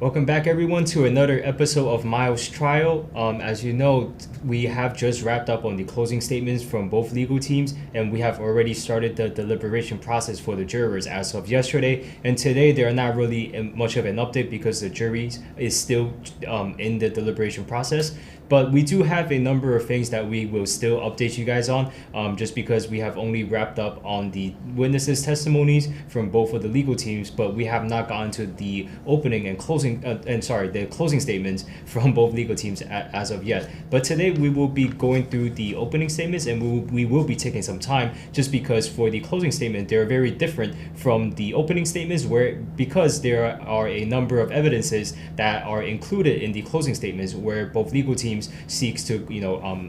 Welcome back, everyone, to another episode of Miles' Trial. As you know, we have just wrapped up on the closing statements from both legal teams, and we have already started the deliberation process for the jurors as of yesterday. And today, there are not really much of an update because the jury is still in the deliberation process. But we do have a number of things that we will still update you guys on, just because we have only wrapped up on the witnesses' testimonies from both of the legal teams, but we have not gotten to the opening and closing, the closing statements from both legal teams as of yet. But today we will be going through the opening statements, and we will be taking some time, just because for the closing statement they're very different from the opening statements, because there are a number of evidences that are included in the closing statements where both legal teams seeks to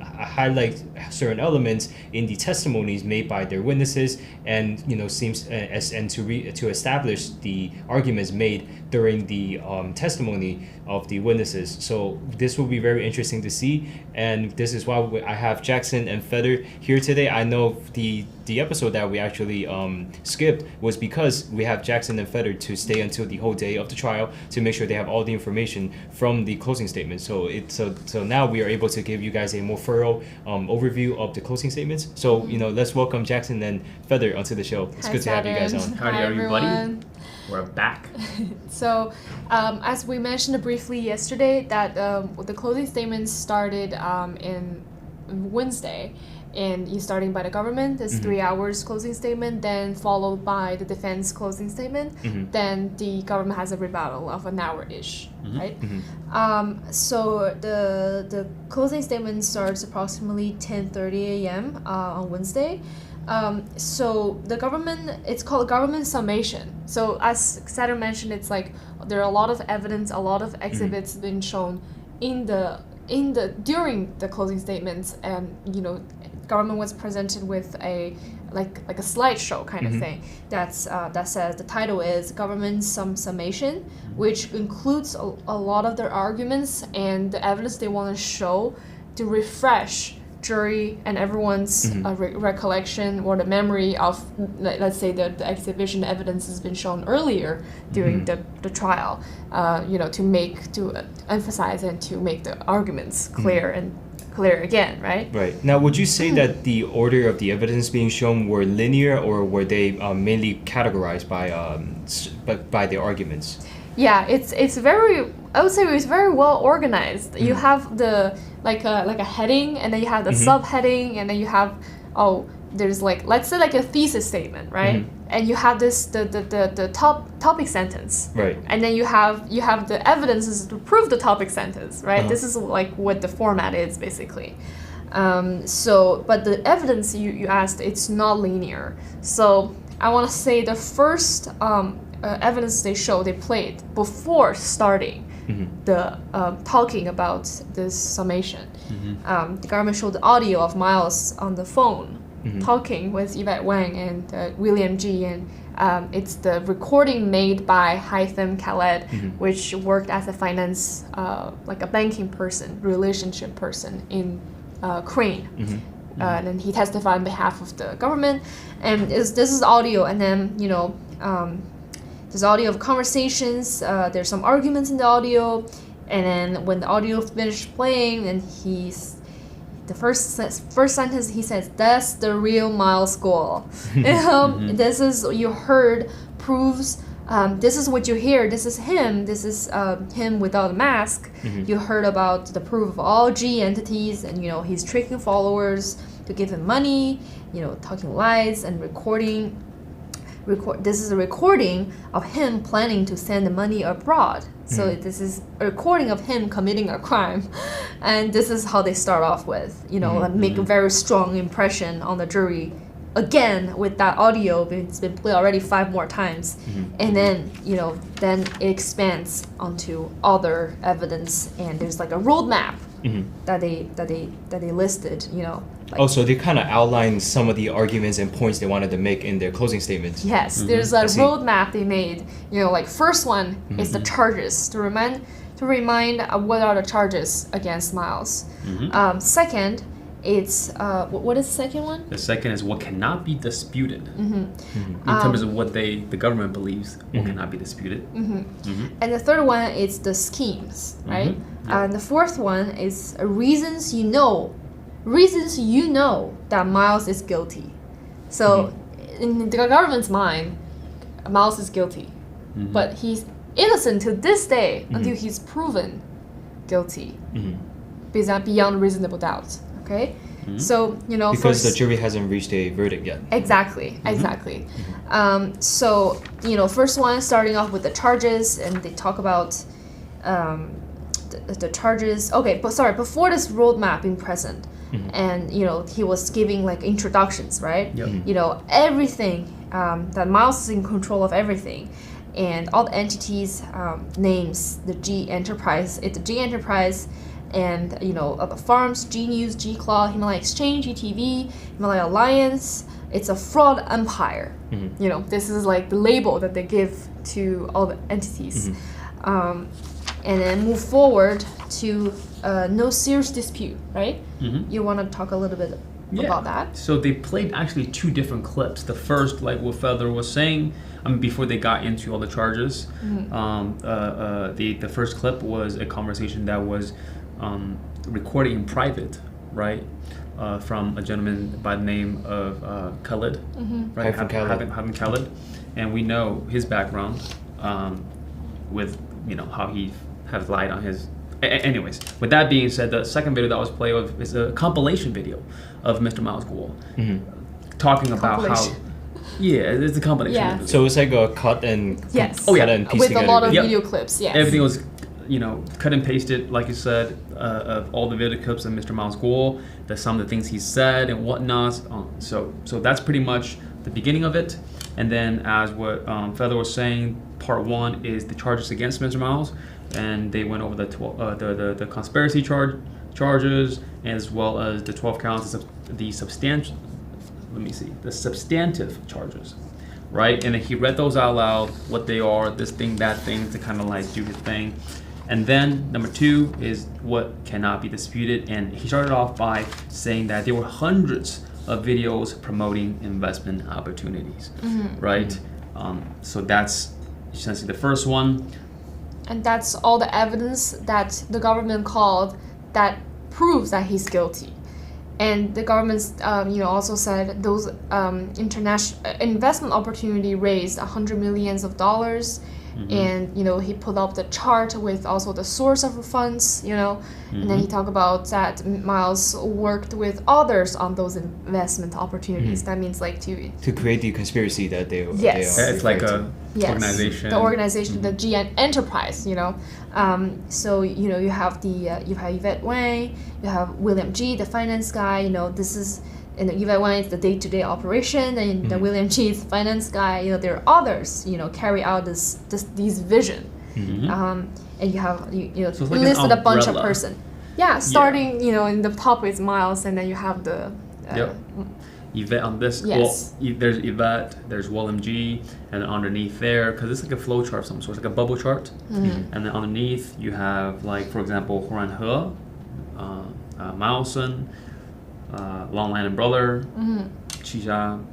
highlight certain elements in the testimonies made by their witnesses, and to establish the arguments made during the testimony of the witnesses. So this will be very interesting to see, and this is why I have Jackson and Feather here today. I know the episode that we actually skipped was because we have Jackson and Feather to stay until the whole day of the trial to make sure they have all the information from the closing statement. So now we are able to give you guys a more thorough overview of the closing statements. So let's welcome Jackson and Feather onto the show. It's good to have you guys on. Howdy, everybody. We're back. So, as we mentioned briefly yesterday, that the closing statements started in Wednesday, and you starting by the government. There's 3 hours closing statement, then followed by the defense closing statement. Then the government has a rebuttal of an hour-ish, right? So the closing statement starts approximately 10:30 a.m. On Wednesday. So the government, it's called government summation. So as Satter mentioned, it's like there are a lot of evidence, a lot of exhibits been shown during the closing statements, and government was presented with a slideshow kind of thing that says the title is government summation, which includes a lot of their arguments and the evidence they want to show to refresh jury and everyone's recollection or the memory of, let's say, the exhibition evidence has been shown earlier during the trial, to emphasize and to make the arguments clear and clear again, right? Right. Now, would you say that the order of the evidence being shown were linear, or were they mainly categorized by the arguments? Yeah, it's very, I would say it's very well organized. You have the like a heading, and then you have the subheading, and then you have there's let's say a thesis statement, right? And you have the topic sentence, right? And then you have the evidences to prove the topic sentence, right? This is what the format is basically. But the evidence you asked, it's not linear. So I want to say the first evidence they played before starting the talking about this summation. The government showed the audio of Miles on the phone talking with Yvette Wang and William G. And it's the recording made by Haitham Khaled, which worked as a finance, like a banking person, relationship person in Crane. And then he testified on behalf of the government. And this is audio, and then, there's audio of conversations, there's some arguments in the audio, and then when the audio finished playing, then the first sentence he says, "That's the real MILESGUO." This is you heard proves. This is what you hear. This is him. This is him without a mask. You heard about the proof of all G entities, and he's tricking followers to give him money. Talking lies and recording. This is a recording of him planning to send the money abroad. So this is a recording of him committing a crime, and this is how they start off with, make a very strong impression on the jury. Again, with that audio, it's been played already 5 more times, and then then it expands onto other evidence, and there's like a roadmap that they listed, so they kind of outlined some of the arguments and points they wanted to make in their closing statements. Yes, there's a roadmap they made. First one is the charges, to remind what are the charges against Miles. Second it's what is the second one? The second is what cannot be disputed. In terms of what the government believes what cannot be disputed. And the third one is the schemes, right? And the fourth one is reasons you know that Miles is guilty. So in the government's mind, Miles is guilty, but he's innocent to this day until he's proven guilty, beyond reasonable doubt. Okay, so because first, the jury hasn't reached a verdict yet. Exactly. So first one starting off with the charges, and they talk about the charges. Okay, but sorry, before this roadmap being present, and he was giving like introductions, right? Yep. Everything that Miles is in control of everything, and all the entities names the G Enterprise. It's the G Enterprise. And the farms, G News, G Claw, Himalaya Exchange, GTV, Himalaya Alliance. It's a fraud empire. This is like the label that they give to all the entities. And then move forward to no serious dispute, right? You want to talk a little bit about that? So they played actually two different clips. The first, like what Feather was saying, before they got into all the charges, the first clip was a conversation that was recorded in private, right? From a gentleman by the name of Khalid, right? Having Khalid, and we know his background with how he has lied on his. Anyways, with that being said, the second video that was played is a compilation video of Mr. MILESGUO talking about how. Yeah, it's a compilation. Yeah. So it's like a cut and yes. Cut and piece with together. A lot of video clips. Yes. Everything was cut and pasted, like you said, of all the video clips of Mr. MILESGUO, some of the things he said and whatnot. So that's pretty much the beginning of it. And then, as what Feather was saying, part one is the charges against Mr. Miles, and they went over the conspiracy charges, as well as the 12 counts of the substantive charges. Right, and then he read those out loud, what they are, this thing, that thing, to kind of like do his thing. And then number two is what cannot be disputed. And he started off by saying that there were hundreds of videos promoting investment opportunities, right? So that's essentially the first one. And that's all the evidence that the government called that proves that he's guilty. And the government, also said those international investment opportunity raised $100 million, and he put up the chart with also the source of funds, and then he talked about that Miles worked with others on those investment opportunities. That means like to create the conspiracy that they are. It's like a organization. The organization, the G Enterprise, So you have Yvette Wang, you have William G, the finance guy. This is. And Yvette Wang is the day-to-day operation, and the William G is the finance guy. There are others, carry out these vision. And you have so like listed a bunch of person. Yeah, starting in the top is Miles, and then you have the. Yvette on this. Yes. Well, there's Yvette, there's William G, and then underneath there, because it's like a flow chart of some sort, it's like a bubble chart. And then underneath you have, like, for example, Horan He, Mileson, Long Line and Brother, Qixia,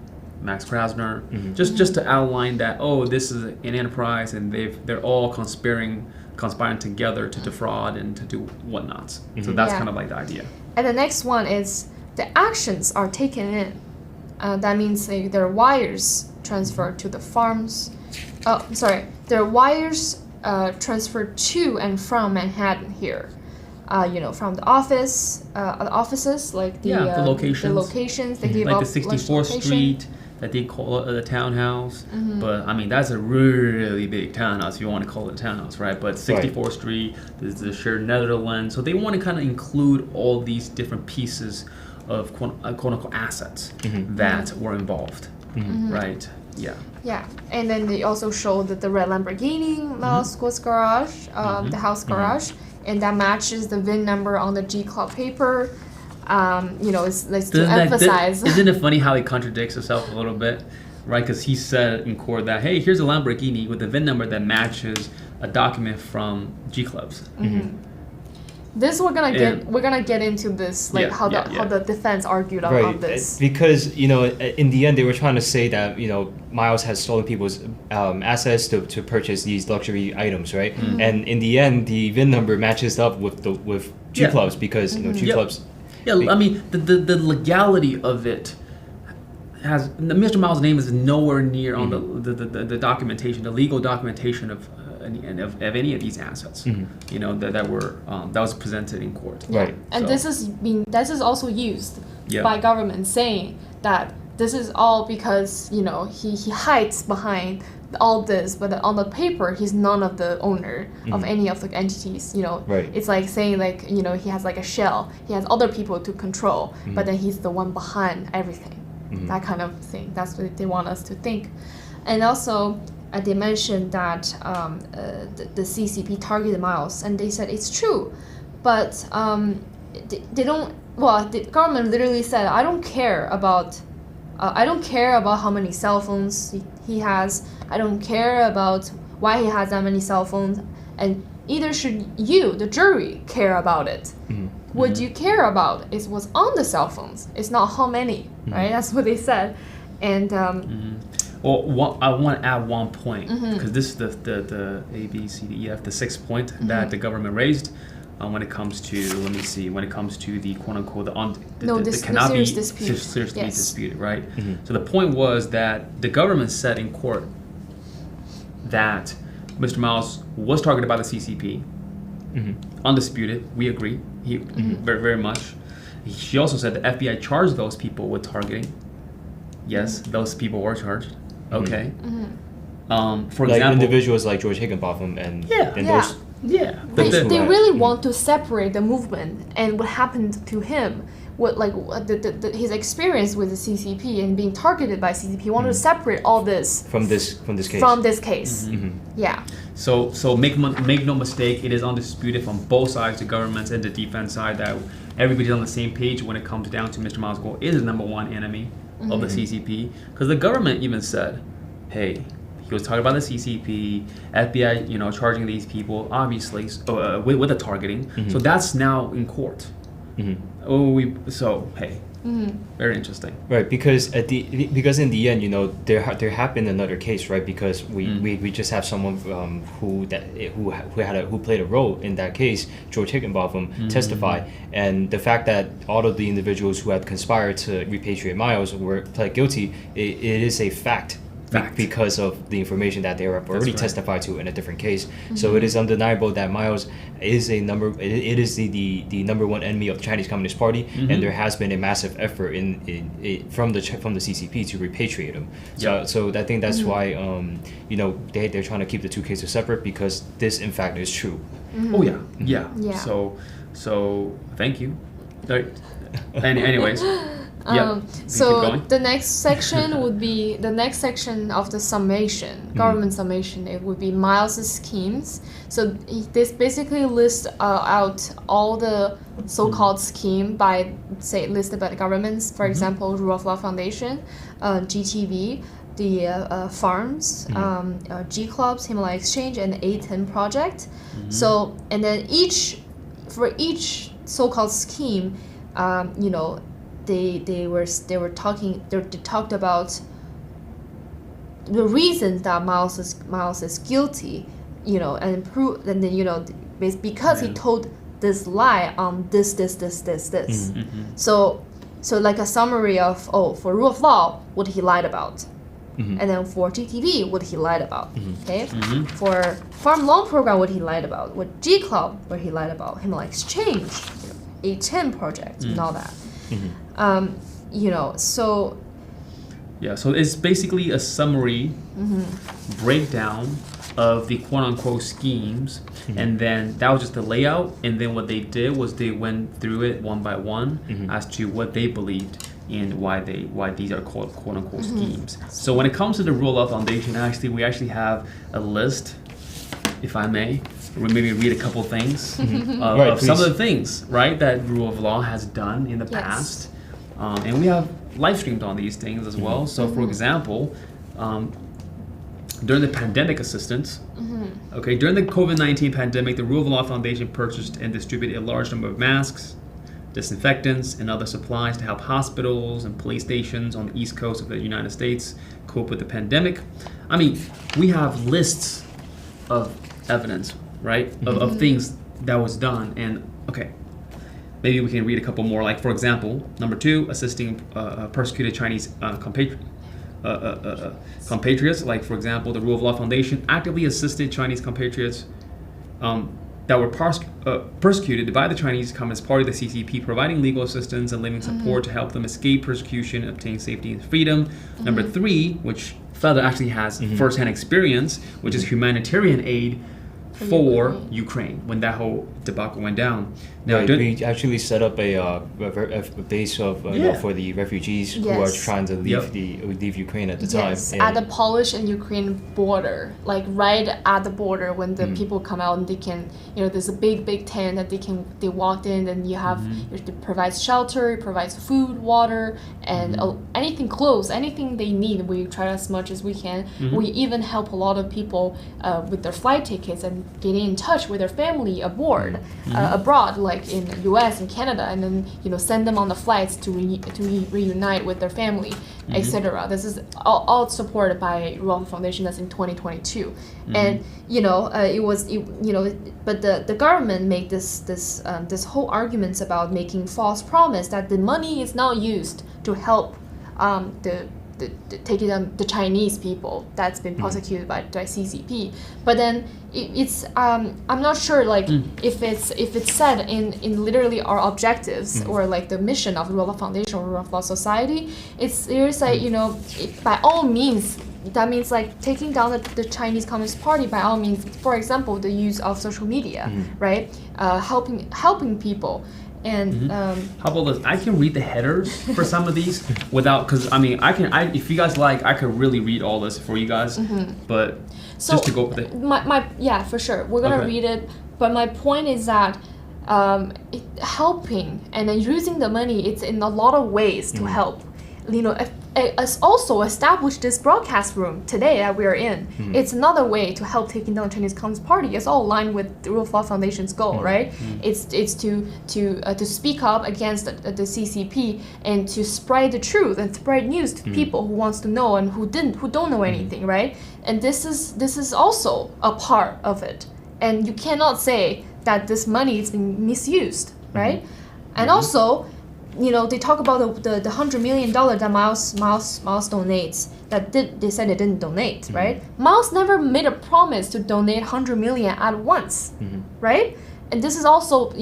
Max Krasner, just to outline that this is an enterprise and they're all conspiring together to defraud and to do whatnots. So that's kind of like the idea. And the next one is the actions are taken in. That means there are wires transferred to the farms. There are wires transferred to and from Manhattan here. From the offices, like the locations they give like up, the 64th Street that they call the townhouse. But that's a really big townhouse if you want to call it a townhouse, right? But 64th Street, there's the shared Netherlands. So they want to kind of include all these different pieces of quote unquote assets that were involved, right? Yeah, and then they also showed that the red Lamborghini, MILESGUO's garage, the house garage. And that matches the VIN number on the G Club paper. It's to emphasize. Isn't it funny how he contradicts himself a little bit, right? Because he said in court that, hey, here's a Lamborghini with a VIN number that matches a document from G Clubs. This we're gonna get into this, like how the defense argued on this. Because in the end they were trying to say that Miles has stolen people's assets to purchase these luxury items, right? Mm-hmm. And in the end the VIN number matches up with G clubs because G clubs. I mean the legality of it has Mr. Miles' name is nowhere near on the documentation, the legal documentation of any of these assets, that was presented in court. Right. And this is also used by government saying that this is all because he hides behind all this, but on the paper he's none of the owner of any of the entities. Right. It's like saying he has like a shell. He has other people to control, but then he's the one behind everything. That kind of thing. That's what they want us to think. And also, they mentioned that the CCP targeted Miles, and they said it's true, but they don't. Well, the government literally said, I don't care about how many cell phones he has. I don't care about why he has that many cell phones, and either should you, the jury, care about it. What you care about is what's on the cell phones. It's not how many, right? That's what they said, and. Well, I want to add one point because this is the A, B, C, D, E, F, the sixth point that the government raised when it comes to the quote unquote the cannot be seriously disputed, right? So the point was that the government said in court that Mr. Miles was targeted by the CCP, undisputed. We agree, very very much. She also said the FBI charged those people with targeting. Yes, those people were charged. Okay. For like example, individuals like George Higginbotham and those. Yeah. They really want to separate the movement and what happened to him, his experience with the CCP and being targeted by CCP. Want to separate all this from this case. From this case. Yeah. So make no mistake, it is undisputed from both sides, the government and the defense side, that everybody's on the same page when it comes down to Mr. Miles Guo is the number one enemy of the CCP, because the government even said, hey, he was talking about the CCP, FBI, charging these people, obviously, with the targeting. So that's now in court. Very interesting. Right, because in the end, there happened another case, right? Because we just have someone who played a role in that case, George Higginbotham, testify, and the fact that all of the individuals who had conspired to repatriate Miles were pled guilty, it is a fact. Because of the information that they were already testified to in a different case. So it is undeniable that Miles is the number one enemy of the Chinese Communist Party, and there has been a massive effort from the CCP to repatriate him. So I think that's why they're trying to keep the two cases separate, because this in fact is true. Yeah. So thank you. Anyways. So the next section would be the next section of the summation, government summation. It would be Miles's schemes. So this basically lists out all the so-called scheme listed by the governments. For example, Rule of Law Foundation, GTV, the farms, G clubs, Himalaya Exchange, and the A10 project. So and then for each so-called scheme, they talked about the reasons that Miles is guilty, and then because he told this lie on this. So like a summary of for rule of law, what he lied about, and then for GTV, what he lied about, okay, for farm loan program, what he lied about, with G Club, what he lied about, Himalaya Exchange, A10 project, and all that. So it's basically a summary breakdown of the quote-unquote schemes, and then that was just the layout, and then what they did was they went through it one by one as to what they believed and why these are called quote-unquote schemes. So when it comes to the Rule of Law Foundation, we actually have a list, if I may, maybe read a couple things of some of the things, right, that Rule of Law has done in the past. And we have live streamed on these things as well. So for example, during the pandemic assistance. Okay, during the COVID-19 pandemic, the Rule of Law Foundation purchased and distributed a large number of masks, disinfectants, and other supplies to help hospitals and police stations on the East Coast of the United States cope with the pandemic. I mean, we have lists of evidence, right, of things that was done. And okay, maybe we can read a couple more. Like, for example, number 2, assisting persecuted Chinese compatriots. Like, for example, the Rule of Law Foundation actively assisted Chinese compatriots that were persecuted by the Chinese Communist Party, the CCP, providing legal assistance and living support to help them escape persecution and obtain safety and freedom. Number 3, which Feather actually has first-hand experience, which is humanitarian aid for Ukraine when that whole debacle went down. Now, we actually set up a base of for the refugees who are trying to leave Ukraine at the time. Yes, at the Polish and Ukraine border, like right at the border, when the people come out and they can, there's a big tent that they walked in, and you have it provides shelter, it provides food, water, and anything clothes, anything they need. We try as much as we can. We even help a lot of people with their flight tickets and getting in touch with their family abroad, like in the U.S. and Canada, and then send them on the flights to reunite with their family, etc. This is all supported by Rule of Law Foundation. That's in 2022, and but the government made this whole arguments about making false promise that the money is now used to help taking down the Chinese people that's been prosecuted by CCP. But then it's I'm not sure if it's said in literally our objectives or like the mission of Rule of Law Foundation or Rule of Law Society. There's by all means. That means like taking down the Chinese Communist Party by all means. For example, the use of social media, right? Helping people. And how about this? I can read the headers for some of these without, because I if you guys like, I could really read all this for you guys, but just to go with it. Yeah, for sure, we're gonna read it. But my point is that helping and then using the money, it's in a lot of ways to help. Also establish this broadcast room today that we are in. It's another way to help taking down the Chinese Communist Party. It's all aligned with the Rule of Law Foundation's goal, right? It's to speak up against the CCP and to spread the truth and spread news to people who wants to know and who don't know anything, right? And this is also a part of it. And you cannot say that this money is being misused, right? And also, they talk about the $100 million that Miles donates. They said they didn't donate, right? Miles never made a promise to donate $100 million at once, right? And this is also,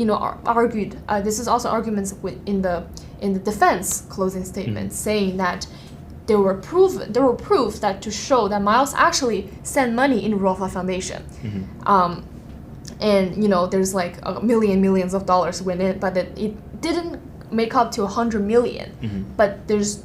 argued. This is also arguments in the defense closing statement, saying that there were proof that to show that Miles actually sent money in Rule of Law Foundation. And there's like millions of dollars went in, but it didn't make up to 100 million. But there's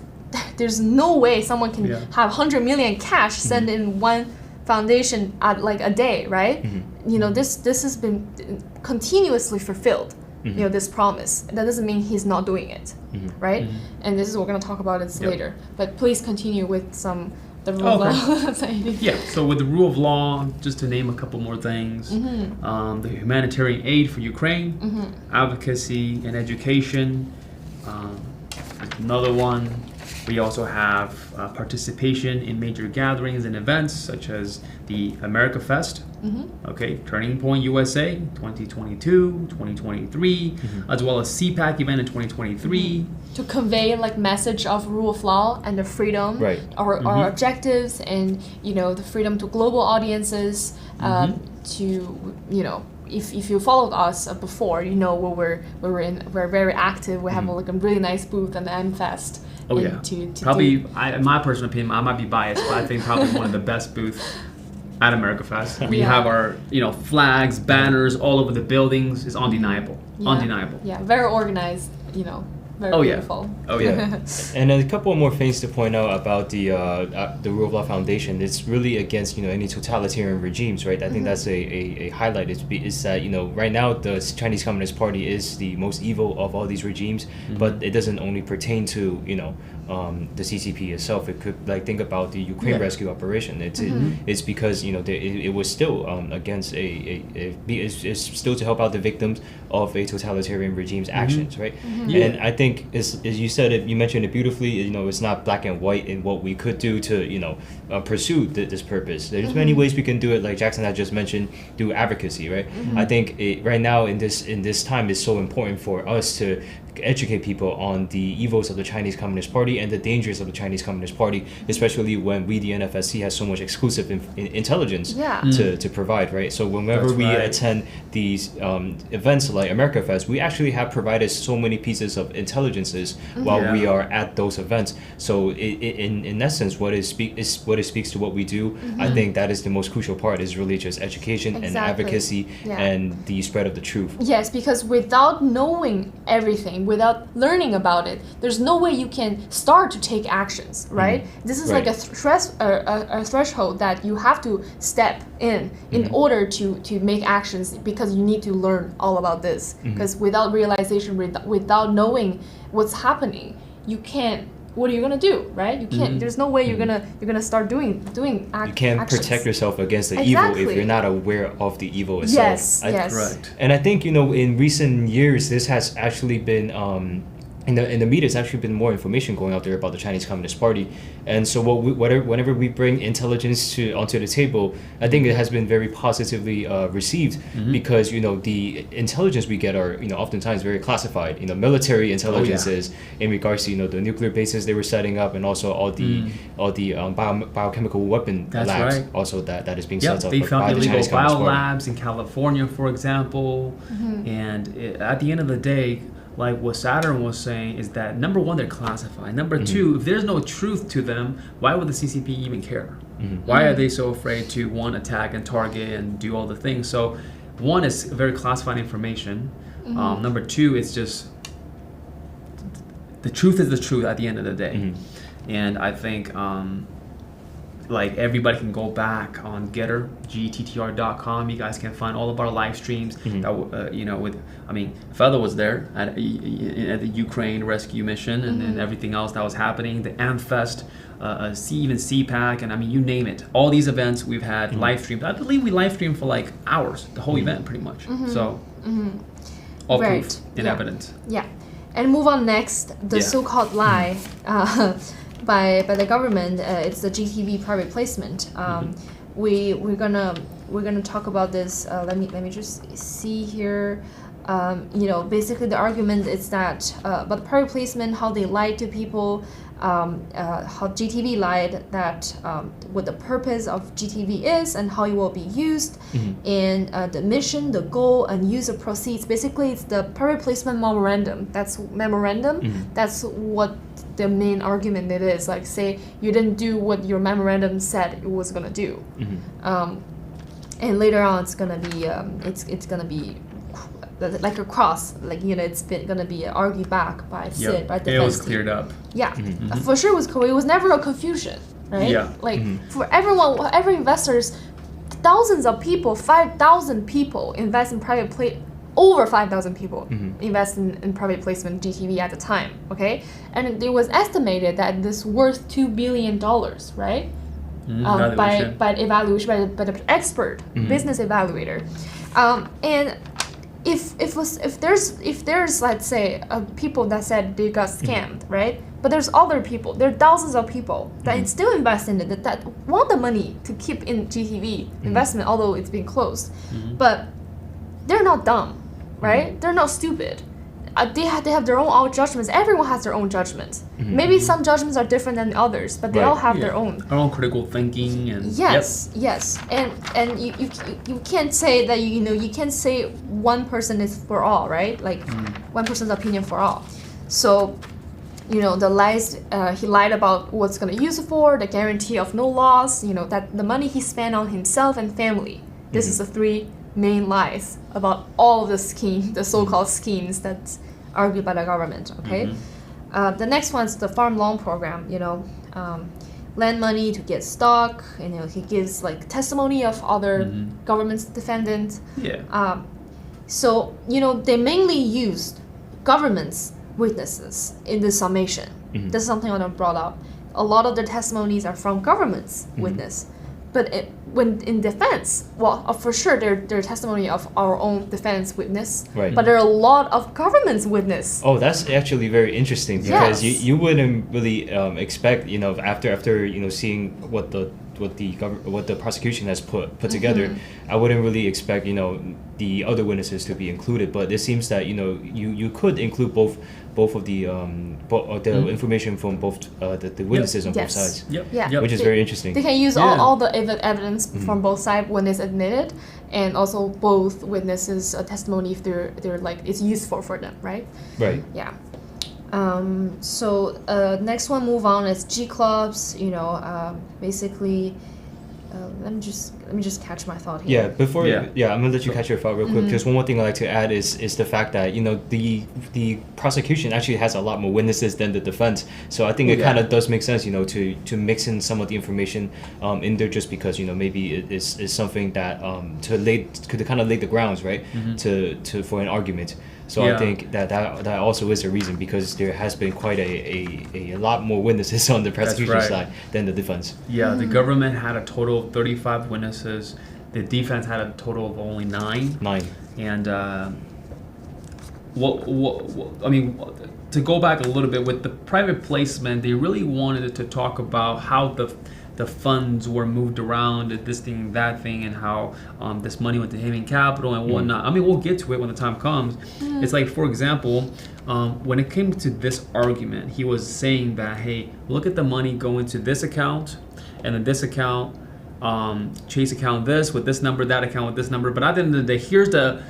no way someone can have 100 million cash sent in one foundation at like a day, right? This has been continuously fulfilled. This promise. That doesn't mean he's not doing it, right? And this is we're gonna talk about it later. But please continue with the rule of law. Yeah. So with the rule of law, just to name a couple more things, the humanitarian aid for Ukraine, advocacy and education. Another one. We also have participation in major gatherings and events such as the America Fest, Turning Point USA 2022, 2023, as well as CPAC event in 2023. To convey like message of rule of law and the freedom, our objectives, and the freedom to global audiences. If you followed us before, we're very active. We have like a really nice booth at the M Fest. Probably, in my personal opinion, I might be biased, but I think probably one of the best booths at America Fest. We have our flags, banners all over the buildings. It's undeniable. Undeniable. Yeah, very organized. Very beautiful. And a couple more things to point out about the Rule of Law Foundation. It's really against any totalitarian regimes, right? I think that's a highlight. Is that right now the Chinese Communist Party is the most evil of all these regimes, but it doesn't only pertain to the CCP itself. It could think about the Ukraine rescue operation. It's because it was still against it's still to help out the victims of a totalitarian regime's actions, right? And I think as you said it, you mentioned it beautifully. It's not black and white in what we could do to pursue this purpose. There's many ways we can do it, like Jackson had just mentioned, do advocacy, right? I think right now in this time it's so important for us to educate people on the evils of the Chinese Communist Party and the dangers of the Chinese Communist Party, especially when we, the NFSC, has so much exclusive intelligence to provide, right? So whenever we attend these events like America Fest, we actually have provided so many pieces of intelligences while we are at those events. So in essence, what it speaks to what we do, I think that is the most crucial part, is really just education and advocacy and the spread of the truth. Yes, because without knowing everything, without learning about it, there's no way you can start to take actions, right? This is like a threshold that you have to step in order to make actions, because you need to learn all about this. Because without realization, without knowing what's happening, you can't. What are you gonna do, right? You can't. There's no way you're gonna start doing You can't protect yourself against the evil if you're not aware of the evil itself. Yes. Correct. And I think in recent years this has actually been in the media, it's actually been more information going out there about the Chinese Communist Party. And so whenever we bring intelligence onto the table, I think it has been very positively received, because the intelligence we get are oftentimes very classified. Military intelligences in regards to the nuclear bases they were setting up, and also all the biochemical weapon labs also that is being set up. They found by the illegal Chinese Communist Party. biolabs in California, for example. And at the end of the day, like what Saturn was saying, is that number one, they're classified. Number two, if there's no truth to them, why would the CCP even care? Why are they so afraid to, one, attack and target and do all the things? So one is very classified information. Number two, it's just the truth is the truth at the end of the day. And I think everybody can go back on Getter, GTTR.com. You guys can find all of our live streams. Feather was there at the Ukraine rescue mission, and everything else that was happening. The AmFest, even CPAC, and you name it. All these events we've had live streamed. I believe we live streamed for hours, the whole event pretty much. So all proof and evidence. Yeah, and move on next. The so-called lie. By the government, it's the GTV private placement. We're gonna talk about this. Let me just see here. Basically the argument is that about private placement, how they lied to people, how GTV lied that what the purpose of GTV is and how it will be used, and the mission, the goal, and use of proceeds. Basically, it's the private placement memorandum. That's what the main argument it is. Like, say you didn't do what your memorandum said it was gonna do, and later on it's gonna be it's gonna be like a cross, it's gonna be argued back by Sid, by the defense it was team. cleared up. For sure it was clear. It was never a confusion, right? For everyone, every investors, thousands of people, 5,000 people invest in over 5,000 people invest in private placement GTV at the time, okay? And it was estimated that this worth $2 billion, right? By evaluation, by the expert business evaluator, and if there's let's say people that said they got scammed, right? But there's other people, there are thousands of people that still invest in it, that want the money to keep in GTV investment, although it's been closed. But they're not dumb, right? They're not stupid. They have their own judgments. Everyone has their own judgments. Maybe some judgments are different than others, but they all have their own. Our own critical thinking and yes. And you can't say that you can't say one person is for all, right? Like one person's opinion for all. So the lies, he lied about what's gonna use it for, the guarantee of no loss, that the money he spent on himself and family. This is the three main lies about all of the scheme, the so-called schemes that's argued by the government, okay? The next one's the farm loan program, lend money to get stock, and he gives testimony of other government's defendants. So they mainly used government's witnesses in the summation. This is something I brought up. A lot of the testimonies are from government's witness. But when in defense, well, for sure, they're testimony of our own defense witness. Right. But there are a lot of government's witness. Oh, that's actually very interesting because you wouldn't really expect, after seeing what the prosecution has put together, I wouldn't really expect the other witnesses to be included. But it seems that you could include both of the information from both the witnesses on both sides. Which is very interesting. They can use all the evidence from both sides when it's admitted, and also both witnesses' testimony if they're like it's useful for them, right? Right. Yeah. So next one move on is G clubs. Basically. Let me just catch my thought here. Yeah, before I'm gonna let you catch your thought real quick. Just one more thing I'd like to add is the fact that the prosecution actually has a lot more witnesses than the defense. So I think it kind of does make sense to mix in some of the information in there just because maybe it is something that could kind of lay the grounds right to for an argument. So I think that also is a reason because there has been quite a lot more witnesses on the prosecution side than the defense. Yeah, the government had a total of 35 witnesses. The defense had a total of only 9. And to go back a little bit with the private placement, they really wanted to talk about how the funds were moved around, this thing, that thing, and how this money went to Haven Capital and whatnot. I mean, we'll get to it when the time comes. It's like, for example, when it came to this argument, he was saying that, hey, look at the money going to this account, and then this account, Chase account this with this number, that account with this number. But at the end of the day, here's the,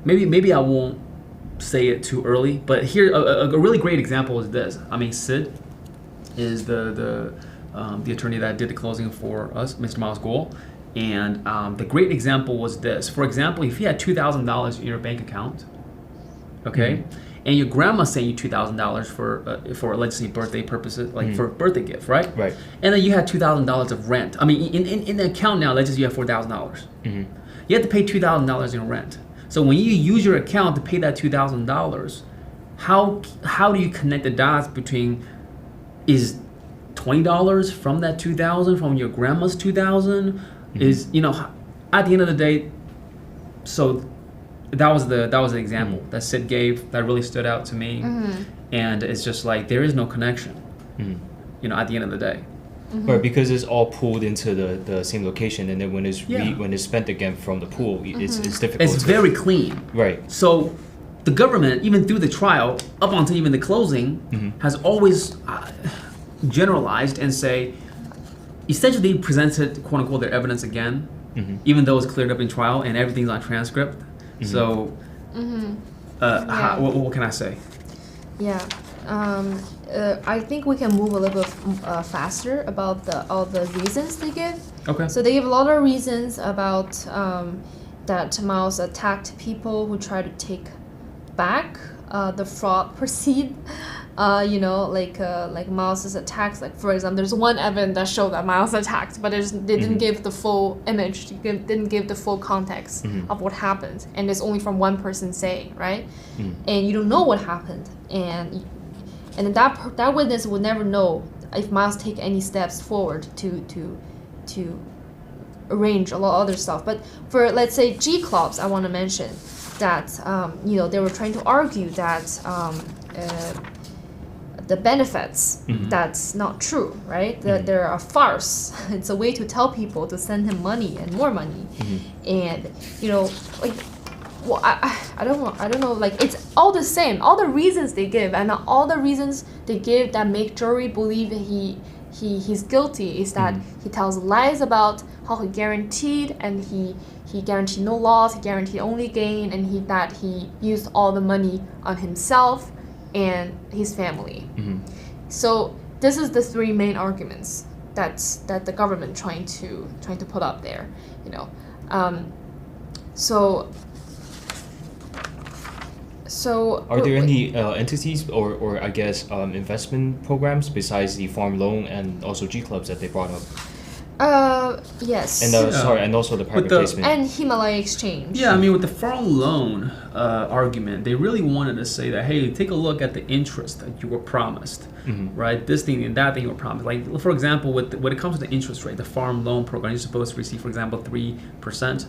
maybe I won't say it too early, but here, a really great example is this. I mean, Sid is the attorney that did the closing for us, Mr. MILESGUO. And the great example was this. For example, if you had $2,000 in your bank account, okay, and your grandma sent you $2,000 for let's say birthday purposes, like for a birthday gift, right? Right. And then you had $2,000 of rent. I mean, in the account now, let's just you have $4,000. You have to pay $2,000 in rent. So when you use your account to pay that $2,000, how do you connect the dots between is $20 from that $2,000 from your grandma's $2,000 is at the end of the day. So that was the example that Sid gave that really stood out to me, and it's just like there is no connection, at the end of the day. Right, because it's all pooled into the same location, and then when it's spent again from the pool, it's difficult. It's very clean. Right. So the government, even through the trial, up until even the closing, has always generalized and say, essentially presented quote unquote their evidence again, even though it's cleared up in trial and everything's on transcript. So, what can I say? Yeah, I think we can move a little bit faster about all the reasons they give. Okay. So they give a lot of reasons about that Miles attacked people who tried to take back the fraud proceed. Like Miles's attacks. Like for example, there's one evidence that showed that Miles attacked, but they didn't give the full image. Didn't give the full context of what happened, and it's only from one person saying, right? And you don't know what happened, and that witness would never know if Miles take any steps forward to arrange a lot of other stuff. But for let's say G clubs, I want to mention that they were trying to argue that. The benefits, that's not true, right? That they're a farce. It's a way to tell people to send him money and more money. And I don't know, like it's all the same. All the reasons they give and all the reasons they give that make jury believe he's guilty is that he tells lies about how he guaranteed, and he guaranteed no loss, he guaranteed only gain, and that he used all the money on himself and his family. So this is the three main arguments that the government trying to put up there, So are there any entities or I guess investment programs besides the farm loan and also G clubs that they brought up? Yes. And and also the private placement. And Himalaya Exchange. Yeah, I mean, with the foreign loan argument, they really wanted to say that, hey, take a look at the interest that you were promised, right? This thing and that thing you were promised. Like, for example, when it comes to the interest rate, the farm loan program, you're supposed to receive, for example, 3%.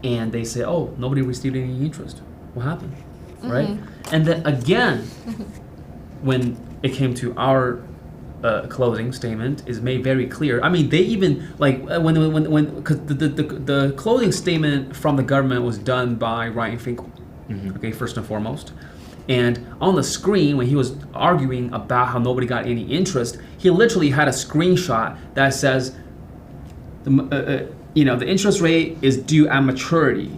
And they say, oh, nobody received any interest. What happened, right? And then again, when it came to our closing statement is made very clear. I mean, they even like when because the closing statement from the government was done by Ryan Finkel, okay, first and foremost, and on the screen when he was arguing about how nobody got any interest, he literally had a screenshot that says, the interest rate is due at maturity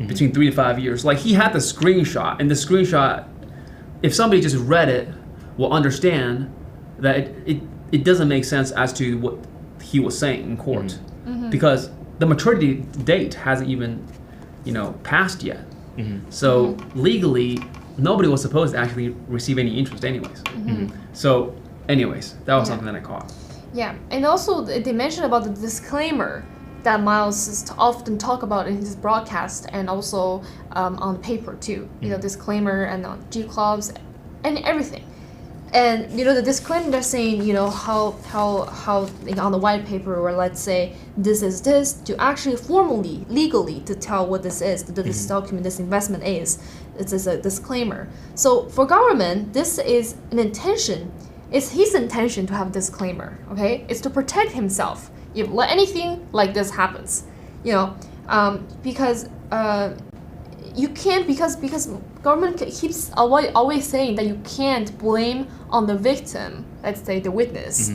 between 3 to 5 years. Like he had the screenshot, and the screenshot, if somebody just read it, will understand that it doesn't make sense as to what he was saying in court, because the maturity date hasn't even, passed yet. So legally, nobody was supposed to actually receive any interest anyways. So anyways, that was something that I caught. Yeah, and also they mentioned about the disclaimer that Miles often talk about in his broadcast and also on paper too. Disclaimer and on G clubs and everything. And the disclaimer they're saying, how on the white paper, or let's say this is this, to actually formally, legally, to tell what this is, this document, this investment is. It is a disclaimer. So for government, this is an intention. It's his intention to have a disclaimer. Okay, it's to protect himself if anything like this happens. Because. You can't, because government keeps always saying that you can't blame on the victim, let's say the witness,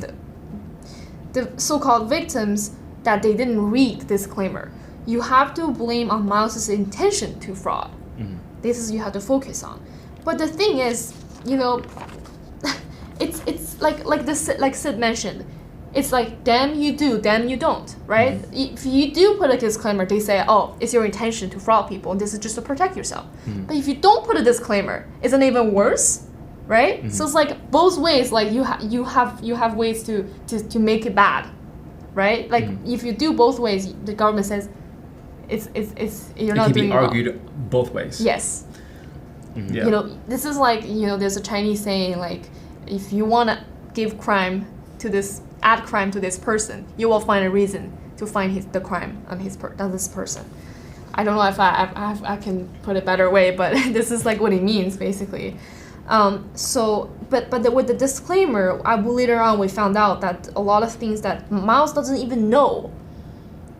the so-called victims, that they didn't read the disclaimer. You have to blame on Miles's intention to fraud. This is you have to focus on. But the thing is, it's like Sid mentioned. It's like, damn you do, damn you don't, right? If you do put a disclaimer, they say, oh, it's your intention to fraud people, and this is just to protect yourself. But if you don't put a disclaimer, isn't it even worse, right? So it's like both ways. Like you have ways to make it bad, right? Like if you do both ways, the government says it's you're not doing well. It can be argued both ways. Yes. This is like there's a Chinese saying, like, if you want to give crime to this. Add crime to this person, you will find a reason to find the crime on this person. I don't know if I can put it better way, but this is like what it means basically. With the disclaimer, later on we found out that a lot of things that Miles doesn't even know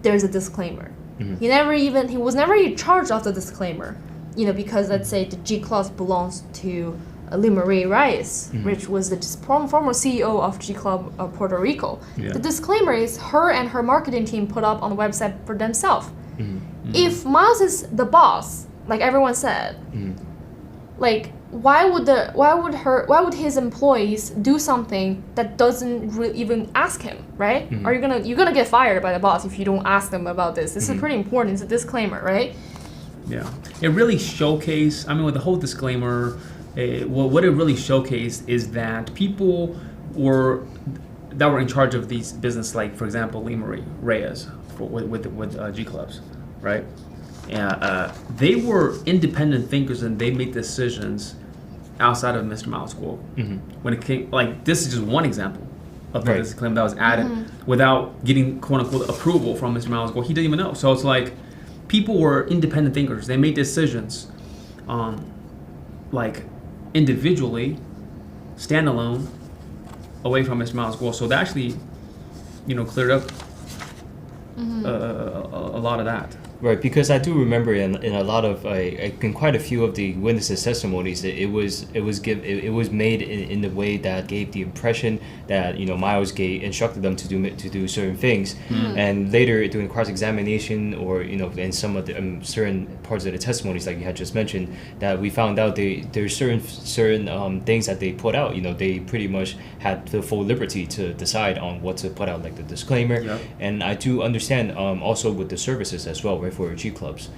there's a disclaimer. He was never in charge of the disclaimer, because let's say the G clause belongs to Marie Reyes, which was the former CEO of G Club of Puerto Rico. The disclaimer is her and her marketing team put up on the website for themselves. If Miles is the boss, like everyone said, like why would his employees do something that doesn't really even ask him, right? Are you're gonna get fired by the boss if you don't ask them about this? This is pretty important. It's a disclaimer, right? Yeah, it really showcased. I mean, with the whole disclaimer. What it really showcased is that people that were in charge of these business, like for example, Marie Reyes with G clubs, right? They were independent thinkers and they made decisions outside of Mr. MILESGUO. When it came, like this is just one example of the disclaimer that was added without getting quote unquote approval from Mr. MILESGUO. He didn't even know. So it's like people were independent thinkers. They made decisions, like. Individually, standalone, away from Mr. MILESGUO. So that actually, cleared up a lot of that. Right, because I do remember in a lot of in quite a few of the witnesses' testimonies, it was made in the way that gave the impression that Miles instructed them to do certain things, and later during cross-examination or in some of the certain parts of the testimonies like you had just mentioned, that we found out there's certain things that they put out. They pretty much had the full liberty to decide on what to put out, like the disclaimer, and I do understand also with the services as well. For G clubs,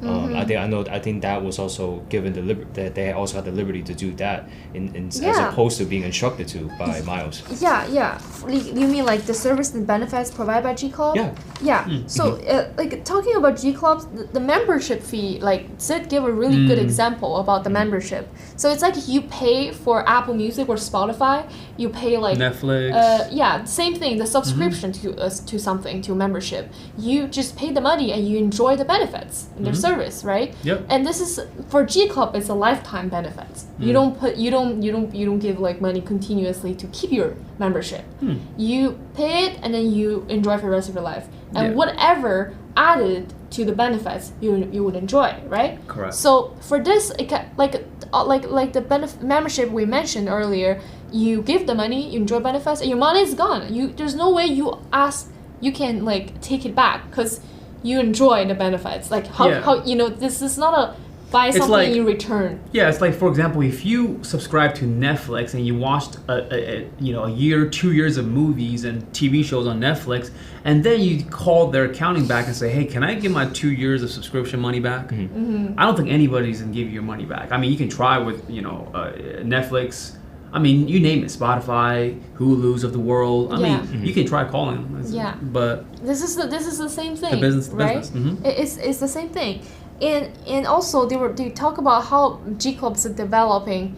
I think that was also given that they also had the liberty to do that as opposed to being instructed to by Miles. Yeah. You mean like the service and benefits provided by G Club? Yeah. So like talking about G Clubs, the membership fee, like Sid gave a really good example about the membership. So it's like you pay for Apple Music or Spotify, you pay like Netflix. Same thing, the subscription to something, to membership. You just pay the money and you enjoy the benefits in their service, right? Yep. And this is for G Club, it's a lifetime benefit. You don't give like money continuously to keep your membership. You pay it and then you enjoy for the rest of your life. And whatever added to the benefits you would enjoy, right? Correct. So for this, like the membership we mentioned earlier, you give the money, you enjoy benefits, and your money is gone. There's no way you can like take it back because you enjoy the benefits. Like how this is not a buy something you return. Yeah, it's like, for example, if you subscribe to Netflix and you watched a year, 2 years of movies and TV shows on Netflix, and then you call their accounting back and say, hey, can I get my 2 years of subscription money back? I don't think anybody's gonna give you your money back. I mean, you can try with Netflix. I mean, you name it, Spotify, Hulu's of the world. I mean, you can try calling them. But this is the same thing. The business, right? It's the same thing. And also they talk about how G Clubs are developing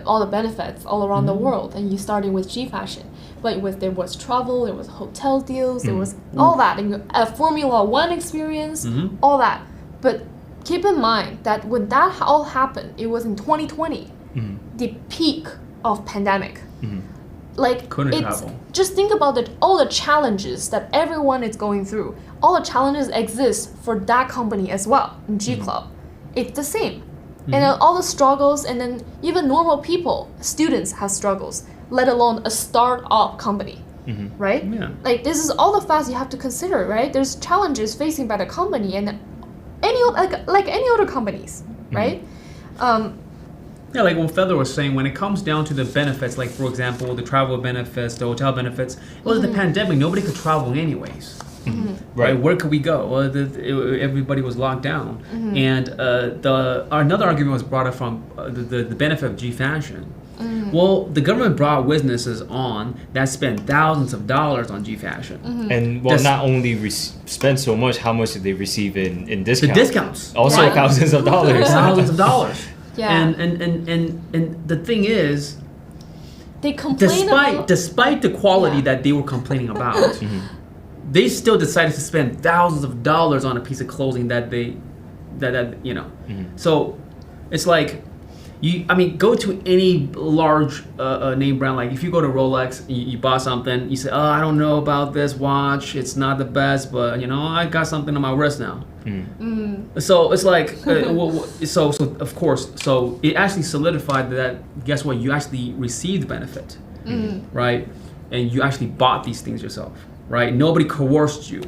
all the benefits all around the world, and you starting with G Fashion, but there was travel, there was hotel deals, there was all that, and a Formula One experience, all that. But keep in mind that when that all happened, it was in 2020, the peak of pandemic. Like just think about all the challenges that everyone is going through. All the challenges exist for that company as well in G Club. It's the same. And then all the struggles, and then even normal people, students have struggles, let alone a start-up company, right? Like this is all the facts you have to consider, right? There's challenges facing by the company and like any other companies, right? Yeah, like what Feather was saying, when it comes down to the benefits, like for example, the travel benefits, the hotel benefits, it was the pandemic, nobody could travel anyways. Right? Where could we go? Well, everybody was locked down. And another argument was brought up from the benefit of G Fashion. Well, the government brought witnesses on that spent thousands of dollars on G Fashion. And not only spend so much, how much did they receive in discounts? The discounts. Also thousands of dollars. Thousands of dollars. Yeah. And the thing is, they complain despite the quality that they were complaining about, they still decided to spend thousands of dollars on a piece of clothing that So it's like, go to any large name brand. Like if you go to Rolex, you buy something, you say, I don't know about this watch, it's not the best, but I got something on my wrist now. So it's like, so of course, so it actually solidified that, guess what, you actually received benefit, right? And you actually bought these things yourself, right? Nobody coerced you,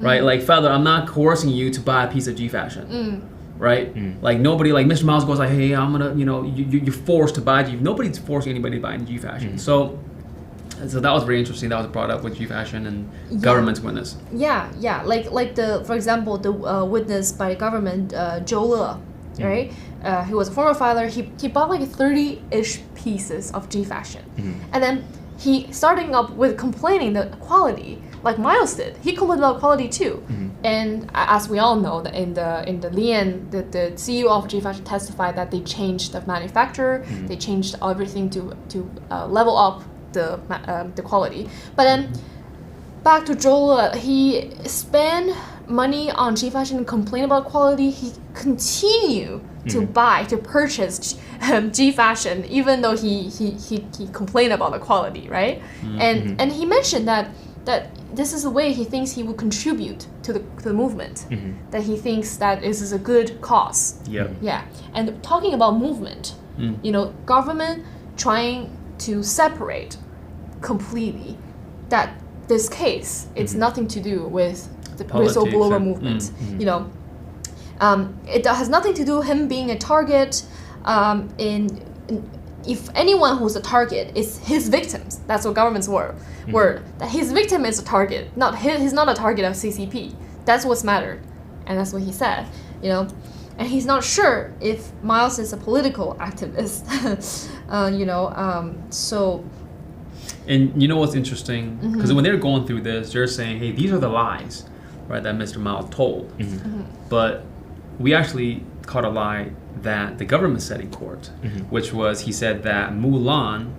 right? Like Feather, I'm not coercing you to buy a piece of G Fashion. Right? Like nobody, like Mr. Miles goes like, hey, I'm gonna, you're forced to buy G. Nobody's forcing anybody to buy G Fashion. So that was very interesting. That was brought up with G Fashion and government's witness. Yeah. Like for example, the witness by government, Joe Le, right? He was a former filer. He bought like 30-ish pieces of G Fashion, and then he starting up with complaining the quality. Like Miles did, he complained about quality too, and as we all know, that in the Lian, the CEO of G Fashion testified that they changed the manufacturer, they changed everything to level up the quality. But then back to Joel, he spent money on G Fashion and complained about quality. He continued to purchase G Fashion, even though he complained about the quality, right? And he mentioned that this is the way he thinks he will contribute to the movement, that he thinks that this is a good cause. Yeah. And talking about movement, government trying to separate completely that this case, it's nothing to do with the whistleblower movement. It has nothing to do with him being a target. If anyone who's a target is his victims, that's what government's word. That his victim is a target, he's not a target of CCP. That's what's mattered, and that's what he said. And he's not sure if Miles is a political activist, so. And you know what's interesting? Because when they're going through this, they're saying, hey, these are the lies, right, that Mr. Miles told. But we actually caught a lie that the government said in court, which was he said that Mulan,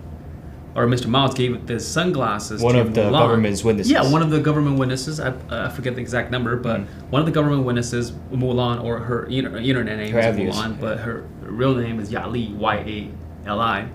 or Mr. Miles gave the sunglasses one to of the Mulan. Government's witnesses. Yeah, one of the government witnesses. I forget the exact number, but one of the government witnesses, Mulan, or her internet name is Mulan, but her real name is Yali, Y-A-L-I,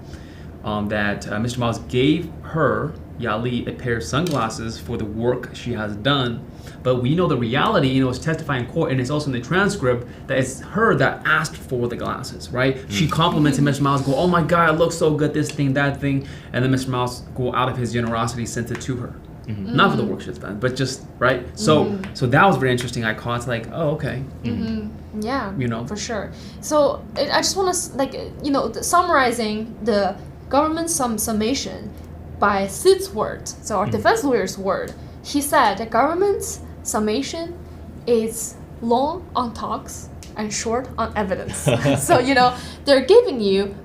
that Mr. Miles gave her, Yali, a pair of sunglasses for the work she has done. But we know the reality, it's testifying in court, and it's also in the transcript that it's her that asked for the glasses, right? She complimented Mr. Miles, go, oh my God, it looks so good, this thing, that thing. And then Mr. Miles, go out of his generosity, sent it to her. Not for the work she's done, but just, right? So that was very interesting. I caught, like, oh, okay. Yeah, for sure. So I just want to, summarizing the government summation by Sid's word, so our defense lawyer's word. He said the government's summation is long on talks and short on evidence. So, they're giving you,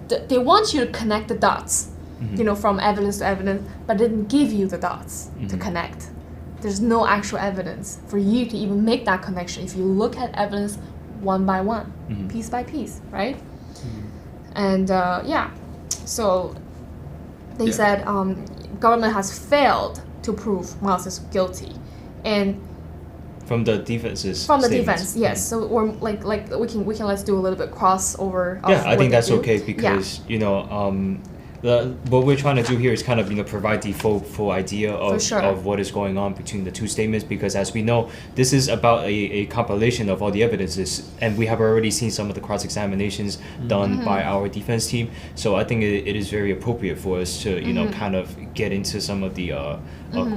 they want you to connect the dots, from evidence to evidence, but they didn't give you the dots to connect. There's no actual evidence for you to even make that connection if you look at evidence one by one, piece by piece, right? And so they said government has failed to prove Miles is guilty, and from the defense's from the statements. defense, yes. So we're like we can let's do a little bit crossover. Yeah, I think that's okay because what we're trying to do here is kind of provide the full idea of what is going on between the two statements, because as we know, this is about a compilation of all the evidences, and we have already seen some of the cross-examinations done by our defense team. So I think it is very appropriate for us to kind of get into some of the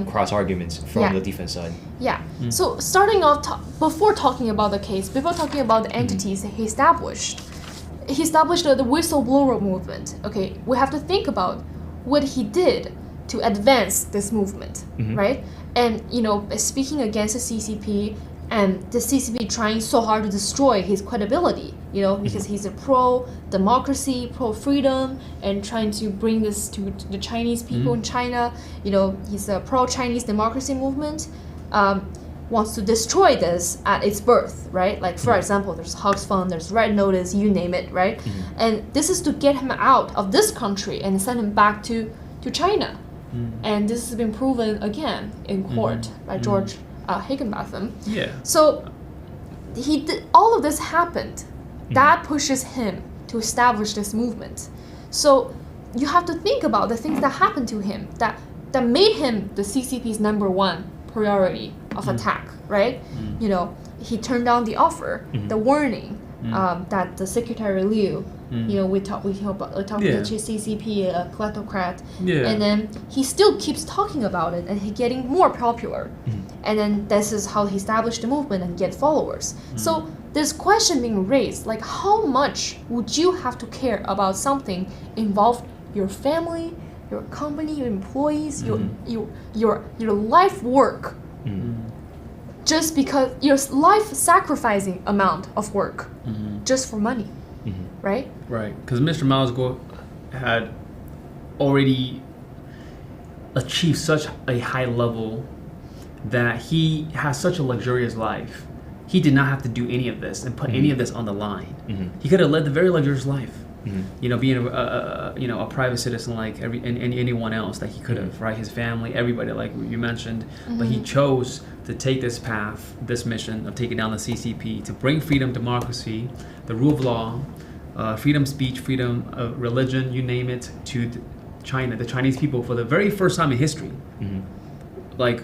cross arguments from the defense side. Yeah. So starting off before talking about the case, before talking about the entities that he established the whistleblower movement. Okay, we have to think about what he did to advance this movement, right? And speaking against the CCP, and the CCP trying so hard to destroy his credibility, because he's a pro-democracy, pro-freedom, and trying to bring this to the Chinese people in China. He's a pro-Chinese democracy movement. Wants to destroy this at its birth, right? Like, for example, there's Hogs Fund, there's Red Notice, you name it, right? And this is to get him out of this country and send him back to China. And this has been proven again in court by George Higginbotham. Yeah. So he did, all of this happened. That pushes him to establish this movement. So you have to think about the things that happened to him that made him the CCP's number one priority of attack, right? He turned down the offer, the warning that the Secretary Liu, we talk about the CCP, a kleptocrat, and then he still keeps talking about it, and he's getting more popular, and then this is how he established the movement and get followers. So there's question being raised, like how much would you have to care about something involved your family, your company, your employees, your life work, just because your life sacrificing amount of work, just for money, right? Right, because Mr. MILESGUO had already achieved such a high level that he has such a luxurious life. He did not have to do any of this and put any of this on the line. He could have led the very luxurious life. Being a private citizen like anyone else that he could have, right? His family, everybody, like you mentioned. But he chose to take this path, this mission of taking down the CCP, to bring freedom, democracy, the rule of law, freedom of speech, freedom of religion, you name it, to China, the Chinese people, for the very first time in history. Like,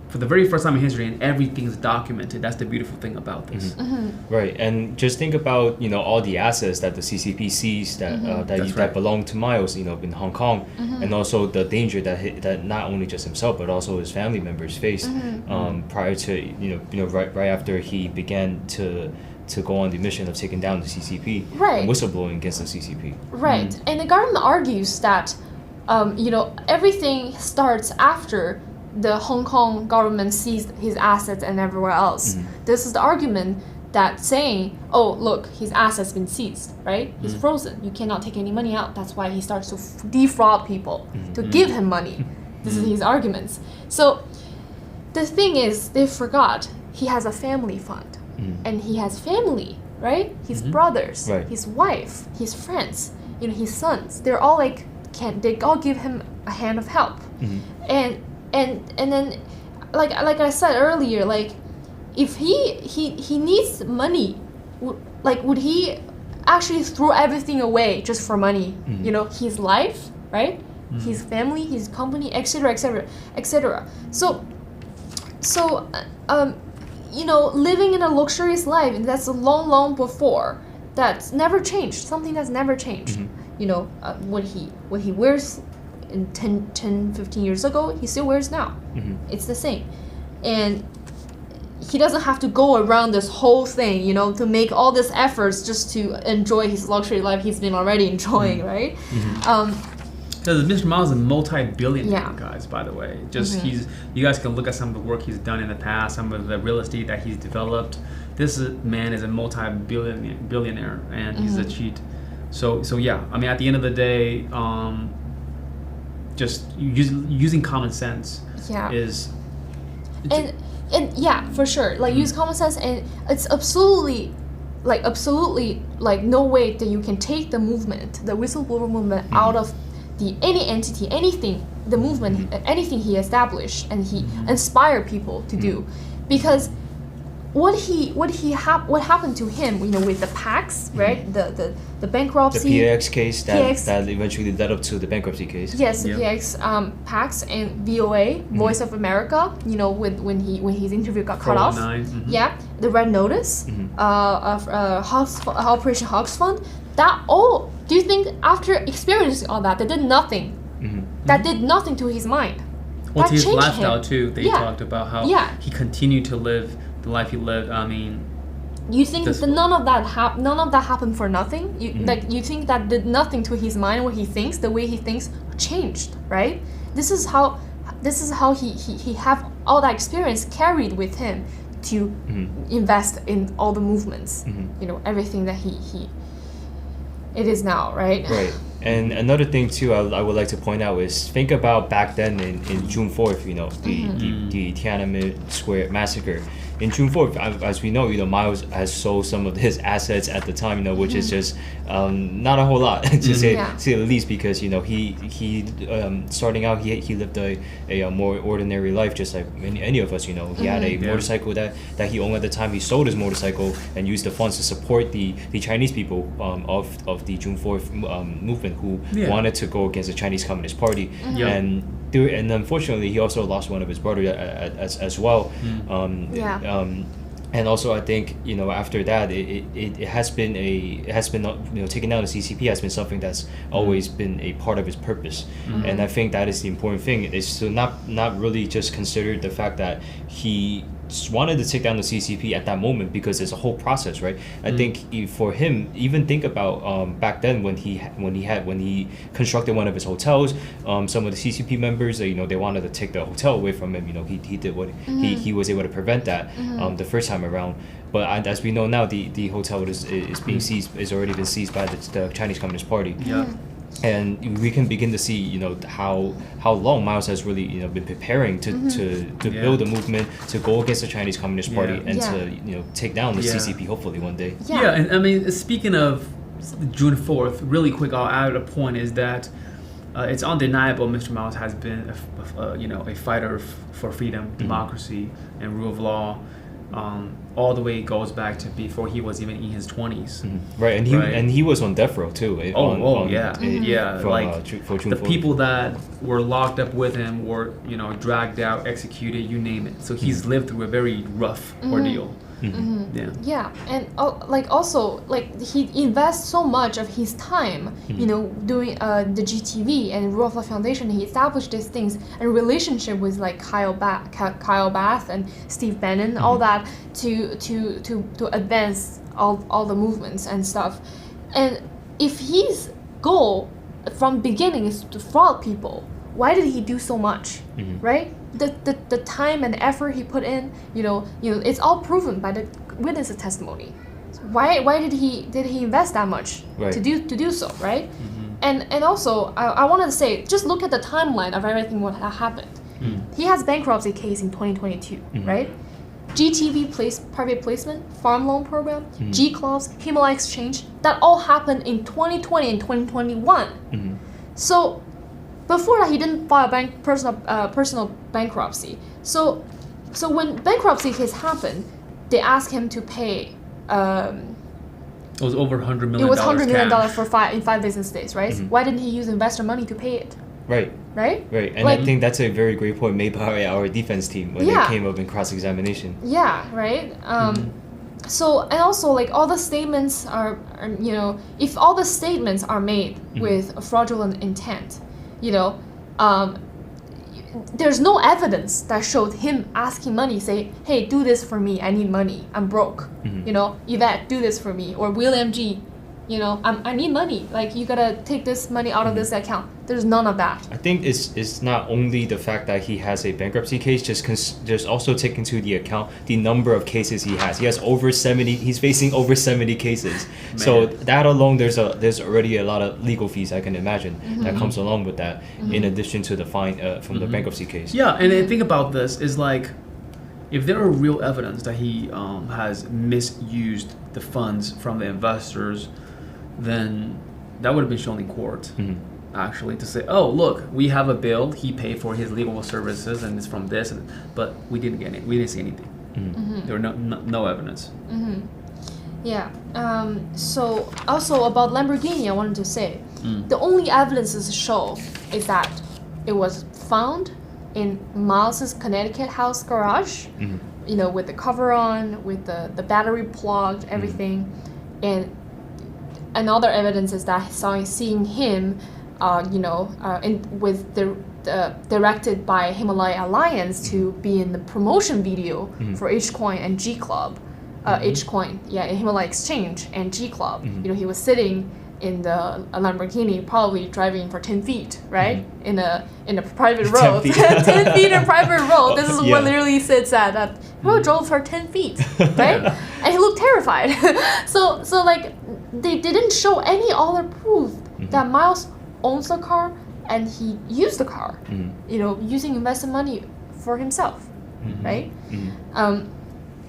for the very first time in history, and everything's documented. That's the beautiful thing about this. Right, and just think about all the assets that the CCP sees that belong to Miles, in Hong Kong, and also the danger that not only just himself but also his family members faced prior to right after he began to go on the mission of taking down the CCP, and whistleblowing against the CCP. Right, and the government argues that everything starts after the Hong Kong government seized his assets and everywhere else. This is the argument that saying, oh, look, his assets been seized, right? He's frozen. You cannot take any money out. That's why he starts to defraud people to give him money. This is his arguments. So the thing is, they forgot he has a family fund, and he has family, right? His brothers, his wife, his friends, his sons. They're all like, they all give him a hand of help, and then, like I said earlier, like, if he needs money, would he actually throw everything away just for money? His life, right? His family, his company, etc., etc., etc. So, living in a luxurious life, that's long before. That's never changed. Something that's never changed. What he wears in 10, 15 years ago, he still wears now. It's the same. And he doesn't have to go around this whole thing, to make all these efforts just to enjoy his luxury life he's been already enjoying, right? Because Mr. Miles is a multi-billionaire, guys, by the way. You guys can look at some of the work he's done in the past, some of the real estate that he's developed. This man is a multi-billionaire, and he's a cheat. So yeah, I mean, at the end of the day, just using common sense is... And yeah, for sure, like use common sense, and it's absolutely no way that you can take the movement, the whistleblower movement, out of any entity, anything, the movement, anything he established and he inspired people to do, because what happened to him, with the PACs, right? The bankruptcy, the PAX case that eventually led up to the bankruptcy case. Yes, the PAX, PACs and VOA, Voice of America. When his interview got cut off. Yeah, the Red Notice, Operation Hogs Fund. That all. Do you think after experiencing all that, they did nothing? That did nothing to his mind. Well, to his lifestyle too. They talked about how he continued to live the life he lived. I mean, you think that none of that happened for nothing? You think that did nothing to his mind, what he thinks, the way he thinks changed, right? This is how he have all that experience carried with him to invest in all the movements. Everything that he it is now, right? Right. And another thing too, I would like to point out is, think about back then in June 4th, the Tiananmen Square massacre. In June 4th, as we know, Miles has sold some of his assets at the time, which is just not a whole lot to say the least, because he starting out, he lived a more ordinary life, just like any of us. He had a motorcycle that he owned at the time. He sold his motorcycle and used the funds to support the Chinese people of the June 4th movement who wanted to go against the Chinese Communist Party. And unfortunately, he also lost one of his brothers as well. And also, I think after that, it has been taking down the CCP has been something that's always been a part of his purpose. And I think that is the important thing, is to not really just consider the fact that he wanted to take down the CCP at that moment, because there's a whole process, right? I think for him, even think about back then when he constructed one of his hotels, some of the CCP members, they wanted to take the hotel away from him. He did what he was able to prevent that the first time around. But as we know now, the hotel is being seized, is already been seized by the Chinese Communist Party. And we can begin to see, how long Miles has really, been preparing to build a movement to go against the Chinese Communist Party and to, take down the CCP hopefully one day. And I mean, speaking of June 4th, really quick, I'll add a point, is that it's undeniable Mr. Miles has been a fighter for freedom, democracy, and rule of law. All the way goes back to before he was even in his 20s. Right, and he was on death row too. For June 4th. People that were locked up with him were, dragged out, executed, you name it. So he's lived through a very rough ordeal. And also he invests so much of his time doing the GTV and Rule of Law Foundation. He established these things and relationship with Kyle Bath and Steve Bannon, all that to advance all the movements and stuff. And if his goal from beginning is to fraud people, why did he do so much, right? The time and effort he put in, it's all proven by the witness testimony. Why did he invest that much to do so, right? And also I wanted to say, just look at the timeline of everything what happened. He has bankruptcy case in 2022, right? GTV private placement, farm loan program, G-Clubs, Himalaya Exchange, that all happened in 2020 and 2021. So before that, he didn't file personal bankruptcy. So when bankruptcy case happened, they asked him to pay. It was over $100 million. It was $100 million in 5 business days, right? Why didn't he use investor money to pay it? Right. And I think that's a very great point made by our defense team when they came up in cross-examination. Yeah, right. So, and also, like, all the statements are if all the statements are made with a fraudulent intent, there's no evidence that showed him asking money, say, hey, do this for me, I need money, I'm broke. Yvette, do this for me, or William G, I need money, like, you gotta take this money out of this account. There's none of that. I think it's not only the fact that he has a bankruptcy case, just also take into the account the number of cases he has. He has over 70. He's facing over 70 cases. Man. So that alone, there's already a lot of legal fees I can imagine that comes along with that. In addition to the fine from the bankruptcy case. Yeah, and the thing about this is, like, if there are real evidence that he has misused the funds from the investors, then that would have been shown in court. Actually, to say, oh, look, we have a bill, he paid for his legal services and it's from this, but we didn't get it, we didn't see anything. There were no evidence. Yeah. So also about Lamborghini, I wanted to say, the only evidences to show is that it was found in Miles's Connecticut house garage, with the cover on, with the battery plugged, everything, and another evidence is that seeing him with the directed by Himalaya Alliance to be in the promotion video for H-Coin and G-Club, H-Coin, Himalaya Exchange and G-Club. He was sitting in the Lamborghini, probably driving for 10 feet, right? In a private road, 10 feet in private road. This is what literally sits at that. He drove for 10 feet, right? And he looked terrified. So like they didn't show any other proof that Miles owns the car and he used the car, using investor money for himself, right?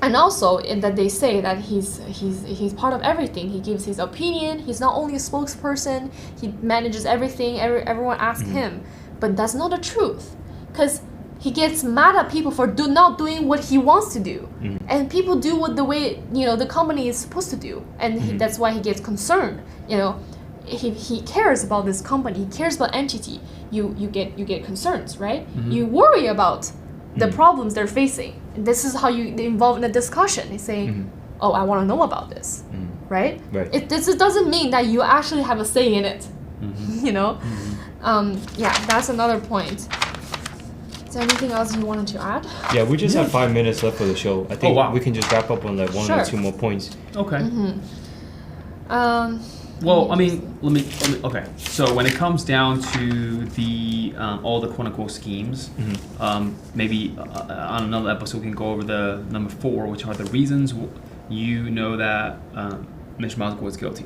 And also in that they say that he's part of everything. He gives his opinion. He's not only a spokesperson. He manages everything. Everyone asks him, but that's not the truth, because he gets mad at people for not doing what he wants to do, and people do what the way the company is supposed to do, and that's why he gets concerned. He cares about this company. He cares about entity. You get concerns, right? You worry about the problems they're facing. And this is how you involve in a discussion. It's saying, oh, I want to know about this, right? This doesn't mean that you actually have a say in it. That's another point. Is there anything else you wanted to add? Yeah, we just have 5 minutes left for the show. I think we can just wrap up on like one or two more points. Okay. Well, I mean, let me. Okay, so when it comes down to the all the quote-unquote schemes, maybe on another episode we can go over the number 4, which are the reasons that MILESGUO is guilty.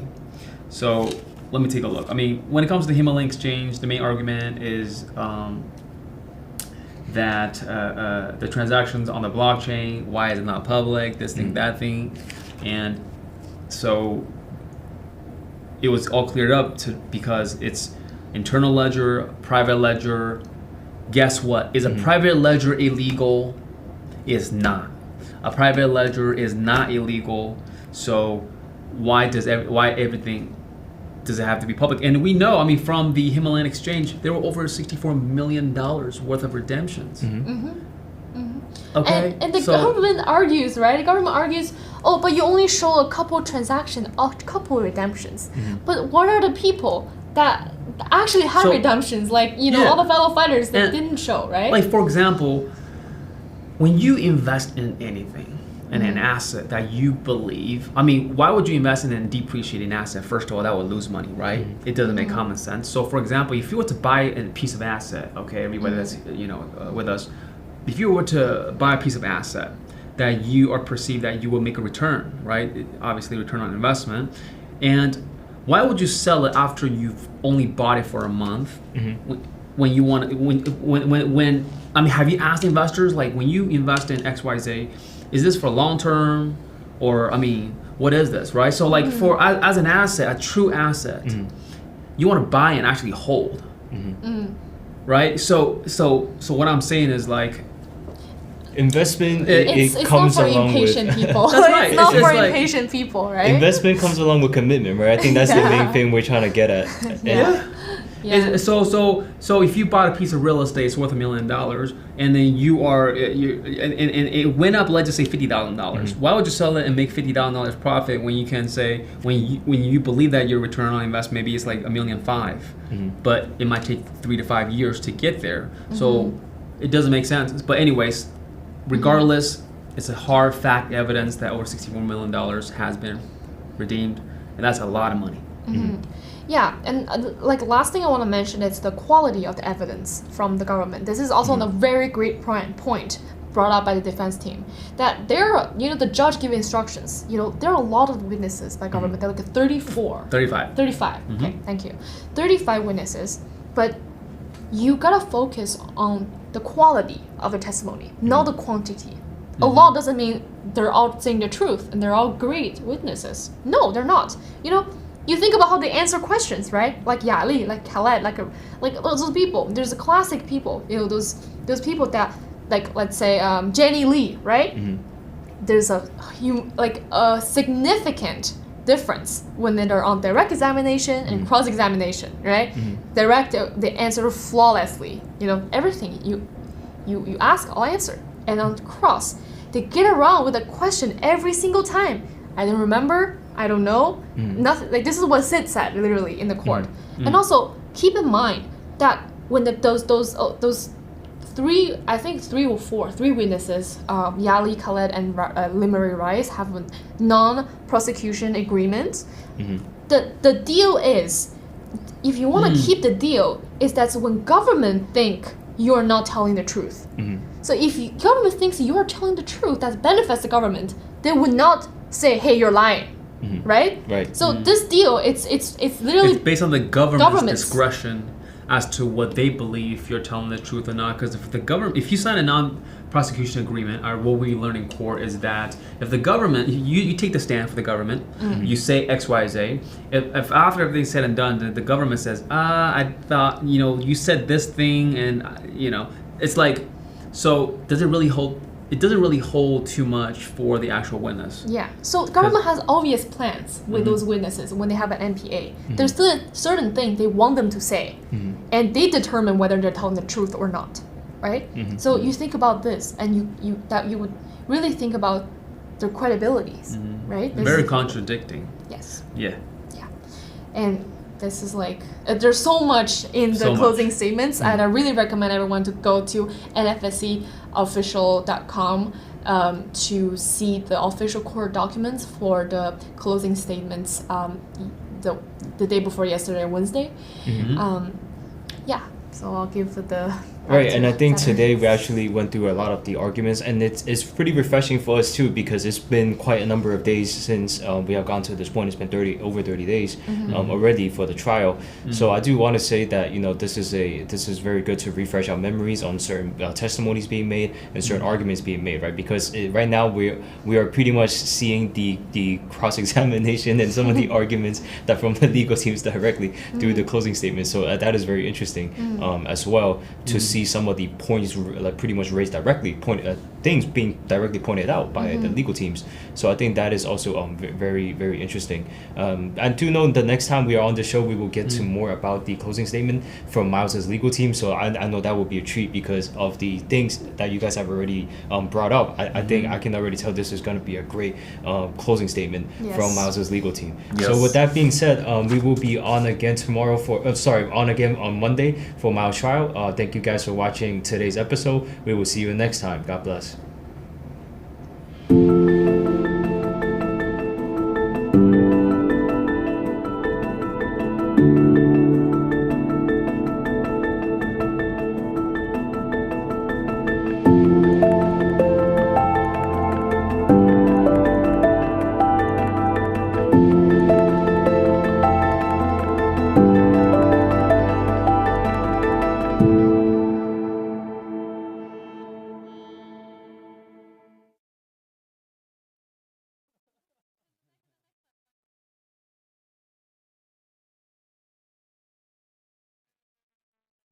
So let me take a look. I mean, when it comes to the Himalaya Exchange, the main argument is that the transactions on the blockchain, why is it not public? This thing, that thing, and so it was all cleared up because it's internal ledger, private ledger. Guess what? Is a private ledger illegal? It's not. A private ledger is not illegal. So why everything does it have to be public? And we know, I mean, from the Himalayan Exchange, there were over $64 million worth of redemptions. Okay. And the government argues, right? The government argues, oh, but you only show a couple transactions, a couple redemptions. But what are the people that actually had redemptions? Like, all the fellow fighters that didn't show, right? Like, for example, when you invest in anything, in an asset that you believe, I mean, why would you invest in a depreciating asset? First of all, that would lose money, right? It doesn't make common sense. So, for example, if you were to buy a piece of asset, okay, everybody that's, with us, if you were to buy a piece of asset that you are perceived that you will make a return, right? Obviously, return on investment. And why would you sell it after you've only bought it for a month? When you want, when I mean, have you asked investors, like, when you invest in XYZ, is this for long term, or I mean, what is this, right? So like for as an asset, a true asset, you want to buy and actually hold, right? So what I'm saying is like, investment it's comes not for along impatient with people. That's right. It's not It's for like, impatient people, right? investment comes along with commitment, right? I think that's the main thing we're trying to get at. Yeah. So if you bought a piece of real estate, it's worth $1 million, and then and it went up, let's just say $50,000. Why would you sell it and make $50,000 profit when you can say, when you believe that your return on investment maybe it's like $1.5 million, but it might take 3 to 5 years to get there. So it doesn't make sense. But anyways, regardless, it's a hard fact evidence that over $64 million has been redeemed, and that's a lot of money. Yeah, and like last thing I want to mention is the quality of the evidence from the government. This is also a very great point brought up by the defense team, that the judge giving instructions, there are a lot of witnesses by government. They're like 35. Okay, thank you. 35 witnesses, but you gotta focus on the quality of the testimony, not the quantity. A lot doesn't mean they're all saying the truth and they're all great witnesses. No, they're not. You think about how they answer questions, right? Like Yali, like Khaled, like those people. There's a classic people, those people that, like, let's say Jenny Lee, right? There's a significant difference when they're on direct examination and cross-examination, right? Direct, they answer flawlessly. Everything you ask, I'll answer. And on cross, they get around with a question every single time. I don't remember. I don't know. Nothing. Like, this is what Sid said literally in the court. And also keep in mind that when those three witnesses, Yali, Khaled, and Limery Rice have a non-prosecution agreement. The deal is, if you want to keep the deal, is that when government think you're not telling the truth. So if government thinks you are telling the truth that benefits the government, they would not say, hey, you're lying. Right? So this deal, it's literally... It's based on the government's discretion as to what they believe if you're telling the truth or not. Because if you sign a non-prosecution agreement, or what we learn in court is that if the government, you take the stand for the government, you say X, Y, Z. If after everything's said and done, the government says, I thought, you said this thing, and, it's like, so does it really hold... It doesn't really hold too much for the actual witness. Yeah. So government has obvious plans with those witnesses when they have an NPA. There's still certain things they want them to say, and they determine whether they're telling the truth or not, right? So you think about this, and you would really think about their credibilities, right? Very contradicting. Yes. Yeah. Yeah. And this is like, there's so much in the closing statements, and I really recommend everyone to go to nfscofficial.com to see the official court documents for the closing statements the day before yesterday, Wednesday. So I'll give the... Right, and I think today we actually went through a lot of the arguments, and it's pretty refreshing for us too, because it's been quite a number of days since we have gone to this point. It's been over 30 days already for the trial. So I do want to say that this is very good to refresh our memories on certain testimonies being made and certain arguments being made, right? Because right now we are pretty much seeing the cross-examination and some of the arguments that from the legal teams directly through the closing statement. So that is very interesting as well to see some of the points like pretty much raised directly, things being directly pointed out by the legal teams. So I think that is also very, very interesting. And to know the next time we are on the show, we will get to more about the closing statement from Miles's legal team. So I know that will be a treat because of the things that you guys have already brought up. I think I can already tell this is going to be a great closing statement from Miles's legal team. So with that being said, we will be on again tomorrow on Monday for Miles' trial. Thank you guys for watching today's episode. We will see you next time. God bless.